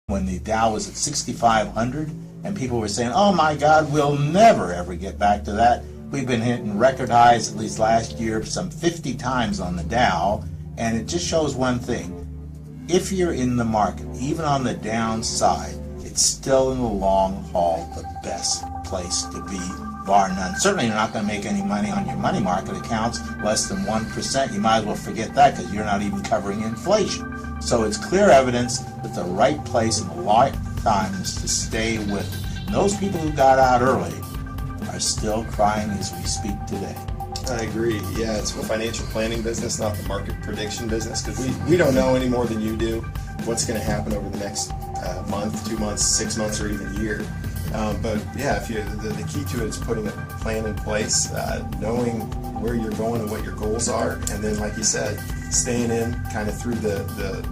when the Dow was at 6,500 and people were saying, oh my God, we'll never ever get back to that. We've been hitting record highs, at least last year, some 50 times on the Dow, and it just shows one thing. If you're in the market, even on the downside, it's still in the long haul the best place to be, bar none. Certainly you're not going to make any money on your money market accounts, less than 1%. You might as well forget that because you're not even covering inflation. So it's clear evidence that the right place and the right time is to stay with it. And those people who got out early are still crying as we speak today. I agree. Yeah, it's a financial planning business, not the market prediction business, because we don't know any more than you do what's going to happen over the next month, 2 months, 6 months, or even a year. But yeah, if the key to it is putting a plan in place, knowing where you're going and what your goals are, and then, like you said, staying in kind of through the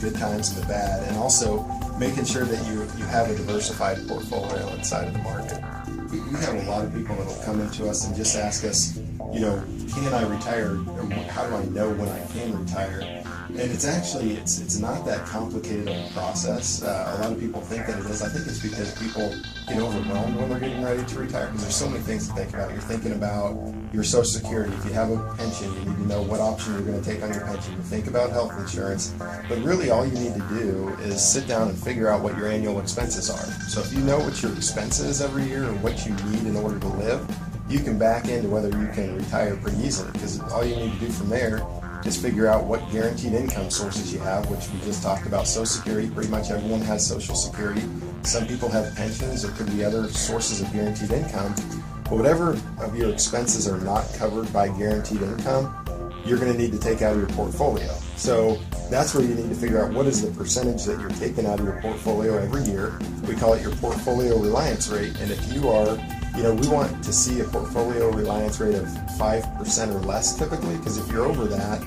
good times and the bad, and also making sure that you have a diversified portfolio inside of the market. We have a lot of people that will come into us and just ask us, can I retire? Or how do I know when I can retire? And it's actually, it's not that complicated of a process. A lot of people think that it is. I think it's because people get overwhelmed when they're getting ready to retire, because there's so many things to think about. You're thinking about your Social Security. If you have a pension, you need to know what option you're going to take on your pension. You think about health insurance. But really all you need to do is sit down and figure out what your annual expenses are. So if you know what your expense is every year and what you need in order to live, you can back into whether you can retire pretty easily, because all you need to do from there is figure out what guaranteed income sources you have, which we just talked about. Social Security, pretty much everyone has Social Security. Some people have pensions. There could be other sources of guaranteed income. But whatever of your expenses are not covered by guaranteed income, you're going to need to take out of your portfolio. So that's where you need to figure out what is the percentage that you're taking out of your portfolio every year. We call it your portfolio reliance rate. And if you are, we want to see a portfolio reliance rate of 5% or less typically, because if you're over that,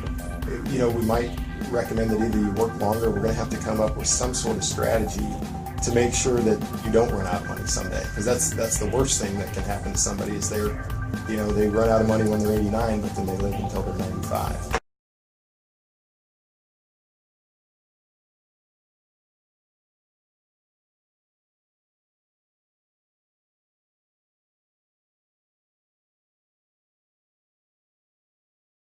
we might recommend that either you work longer, we're going to have to come up with some sort of strategy to make sure that you don't run out of money someday, because that's the worst thing that can happen to somebody is they run out of money when they're 89, but then they live until they're 95.